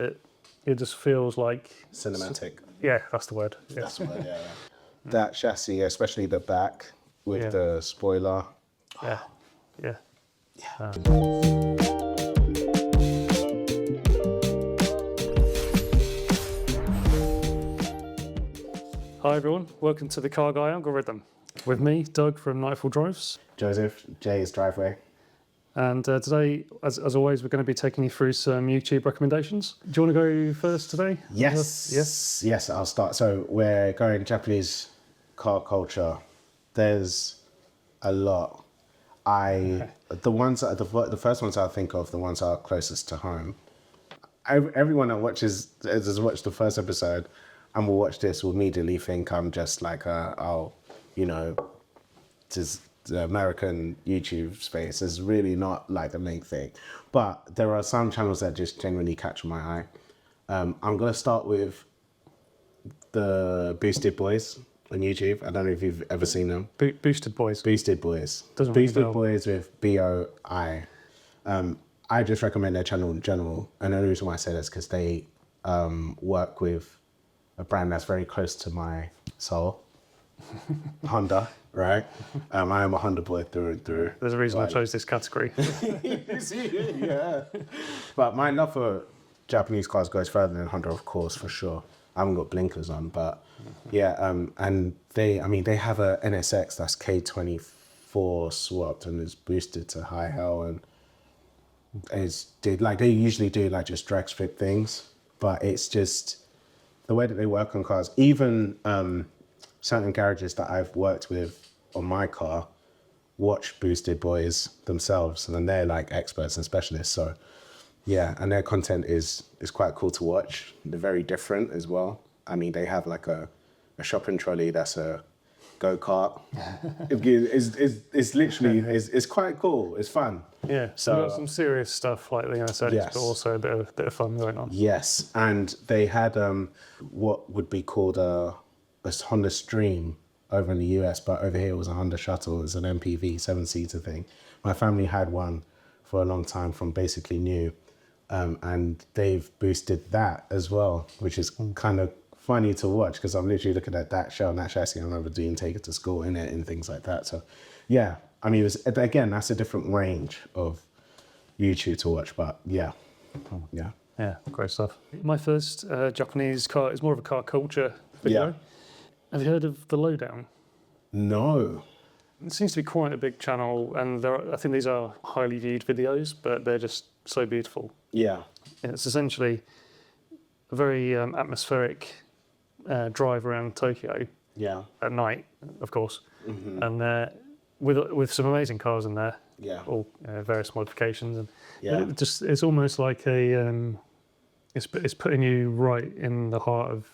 It just feels like cinematic. Yeah, that's the word. Yeah. That's the word. Yeah. That chassis, especially the back with the spoiler. Yeah. Yeah. Hi everyone, welcome to the Car Guy Algorithm. With me, Doug from Nightfall Drives. Joseph, Jay's driveway. And today, as always, we're going to be taking you through some YouTube recommendations. Do you want to go first today? Yes, I'll start. So we're going Japanese car culture. There's a lot. The first ones I think of, the ones that are closest to home. Everyone that has watched the first episode and will watch this will immediately think I'm just like just the American YouTube space is really not like the main thing. But there are some channels that just genuinely catch my eye. I'm going to start with the Boosted Boys on YouTube. I don't know if you've ever seen them. Boosted Boys? Boosted Boys. Boosted Boys with B-O-I. I just recommend their channel in general. And the only reason why I say that is because they work with a brand that's very close to my soul. Honda, right? I am a Honda boy through and through. There's a reason I chose this category. Yeah. But my love for Japanese cars goes further than Honda, of course, for sure. I haven't got blinkers on, but and they have a NSX that's K24 swapped and is boosted to high hell, and they usually do like just drag strip things, but it's just the way that they work on cars. Even certain garages that I've worked with on my car watch Boosted Boys themselves, and they're like experts and specialists. So yeah, and their content is quite cool to watch. They're very different as well. I mean, they have like a shopping trolley that's a go-kart. It's literally it's quite cool. It's fun. Yeah. So we've got some serious stuff like the NSX, but also a bit of fun going on. Yes, and they had what would be called a Honda Stream over in the US, but over here it was a Honda Shuttle. It's an MPV 7-seater thing. My family had one for a long time from basically new, and they've boosted that as well, which is kind of funny to watch because I'm literally looking at that shell and that chassis. I remember take it to school in it and things like that. So yeah, I mean, again, that's a different range of YouTube to watch, but yeah. Yeah, great stuff. My first Japanese car is more of a car culture video. Yeah. Have you heard of the Lowdown? No. It seems to be quite a big channel, and I think these are highly viewed videos, but they're just so beautiful. Yeah. It's essentially a very atmospheric drive around Tokyo. Yeah. At night, of course, and with some amazing cars in there. Yeah. All various modifications, and it's almost like it's putting you right in the heart of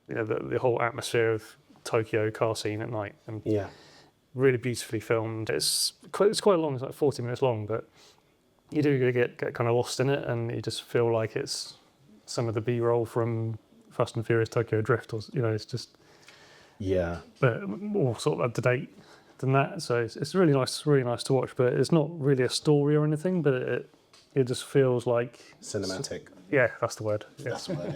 the whole atmosphere of Tokyo car scene at night, and really beautifully filmed. It's quite long. It's like 40 minutes long, but you do get kind of lost in it, and you just feel like it's some of the B-roll from Fast and Furious Tokyo Drift, or it's just but more sort of up to date than that. So it's really nice to watch. But it's not really a story or anything, but it just feels like cinematic. Yeah, that's the word. Yeah. That's the word.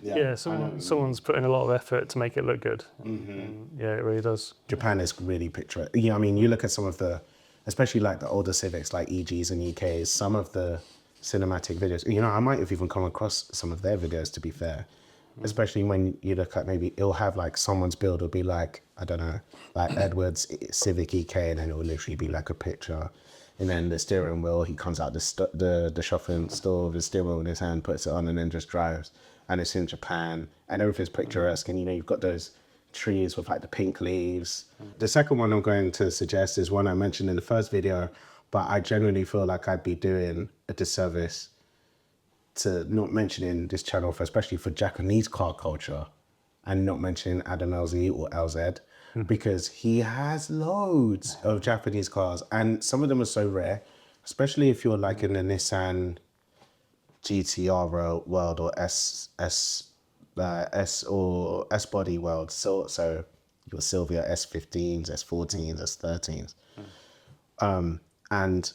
Yeah, someone's putting a lot of effort to make it look good. And yeah, it really does. Japan is really picturesque. I mean, you look at some of the, especially like the older Civics, like EGs and EKs, some of the cinematic videos. I might have even come across some of their videos, to be fair. Especially when you look at, maybe it'll have like someone's build will be like, I don't know, like Edward's Civic EK, and then it will literally be like a picture. And then the steering wheel, he comes out the shopping store with the steering wheel in his hand, puts it on, and then just drives. And it's in Japan, and everything's picturesque. And you've got those trees with like the pink leaves. The second one I'm going to suggest is one I mentioned in the first video, but I genuinely feel like I'd be doing a disservice to not mentioning this channel, especially for Japanese car culture, and not mentioning AdamLZ or LZ. Because he has loads of Japanese cars, and some of them are so rare, especially if you're like in the Nissan GTR world or S or S body world. So your Silvia S15s, S14s, S13s, and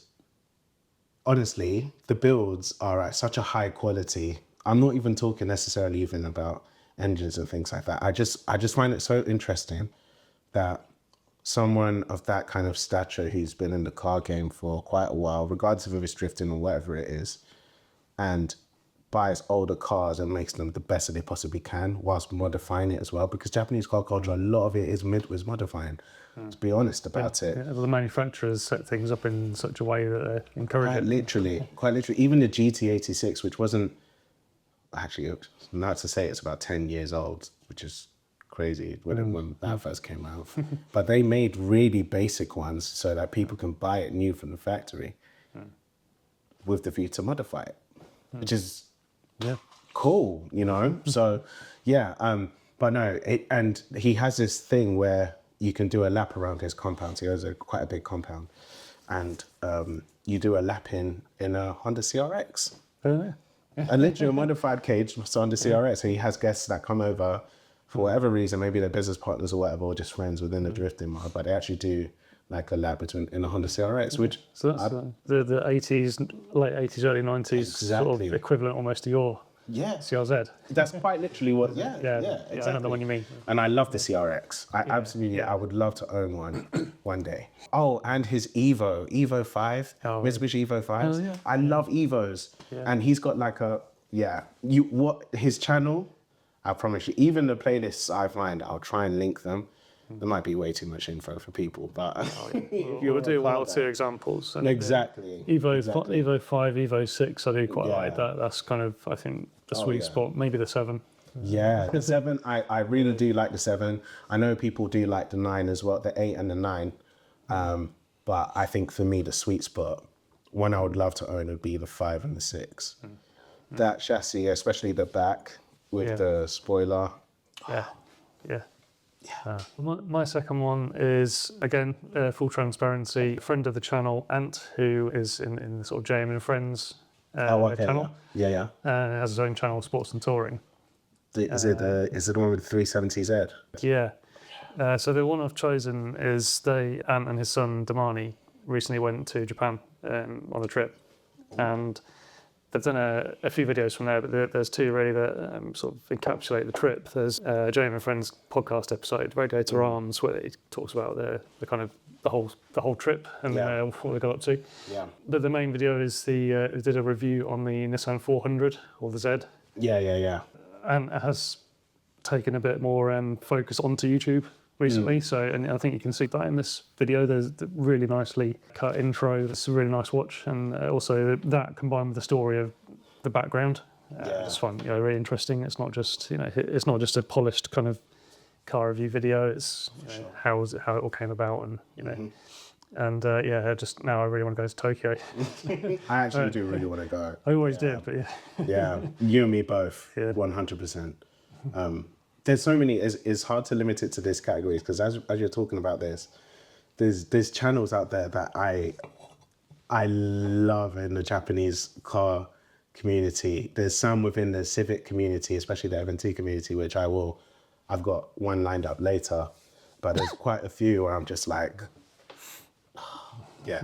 honestly, the builds are at such a high quality I'm not even talking necessarily even about engines and things like that. I just find it so interesting that someone of that kind of stature who's been in the car game for quite a while, regardless of if it's drifting or whatever it is, and buys older cars and makes them the best that they possibly can whilst modifying it as well, because Japanese car culture, a lot of it is modifying. To be honest about it. Yeah, the manufacturers set things up in such a way that they encourage it. Quite literally. Even the GT86, which wasn't, actually, not to say it's about 10 years old, which is crazy when that first came out. But they made really basic ones so that people can buy it new from the factory with the view to modify it, which is cool, you know? So, yeah, but no, and he has this thing where you can do a lap around his compound. He has quite a big compound. And you do a lap in a Honda CRX. Oh, yeah. A literally modified cage Honda CRX. So he has guests that come over for whatever reason, maybe they're business partners or whatever, or just friends within the drifting mod, but they actually do like a lap in a Honda CRX, which... So that's the 80s, late 80s, early 90s sort of equivalent almost to your CRZ. That's quite literally what, exactly. I know the one you mean. And I love the CRX. I would love to own one day. Oh, and his Evo 5, Mitsubishi Evo 5. Oh, yeah. I love Evos. Yeah. And he's got like his channel, I promise you, even the playlists I find, I'll try and link them. There might be way too much info for people, but You'll do one or two examples. And exactly. Evo 5, Evo 6, I do quite like that. That's kind of, I think, the sweet spot. Maybe the 7. Yeah, the 7, I really do like the 7. I know people do like the 9 as well, the 8 and the 9. But I think for me, the sweet spot, one I would love to own would be the 5 and the 6. That chassis, especially the back with the spoiler. Yeah. My second one is, again, full transparency, a friend of the channel, Ant, who is in the sort of JayEmm and Friends channel. Yeah. Has his own channel, Sports and Touring. Is it the one with the 370Z? Yeah. So the one I've chosen is Ant and his son Damani recently went to Japan on a trip, and they've done a few videos from there, but there's two really that sort of encapsulate the trip. There's JayEmm and Friends podcast episode, Radiator Arms, where he talks about the kind of the whole trip and what they got up to. Yeah. But the main video is he did a review on the Nissan 400 or the Z. Yeah. And it has taken a bit more focus onto YouTube recently. So, and I think you can see that in this video. There's the really nicely cut intro. It's a really nice watch, and also that combined with the story of the background, it's fun. Really interesting. It's not just it's not just a polished kind of car review video. It's how it all came about, and and just now I really want to go to Tokyo. I actually do really want to go. I always did, but yeah, you and me both, 100%. There's so many. It's hard to limit it to this categories because as you're talking about this, there's channels out there that I love in the Japanese car community. There's some within the Civic community, especially the FNT community, which I've got one lined up later, but there's quite a few where I'm just like, yeah.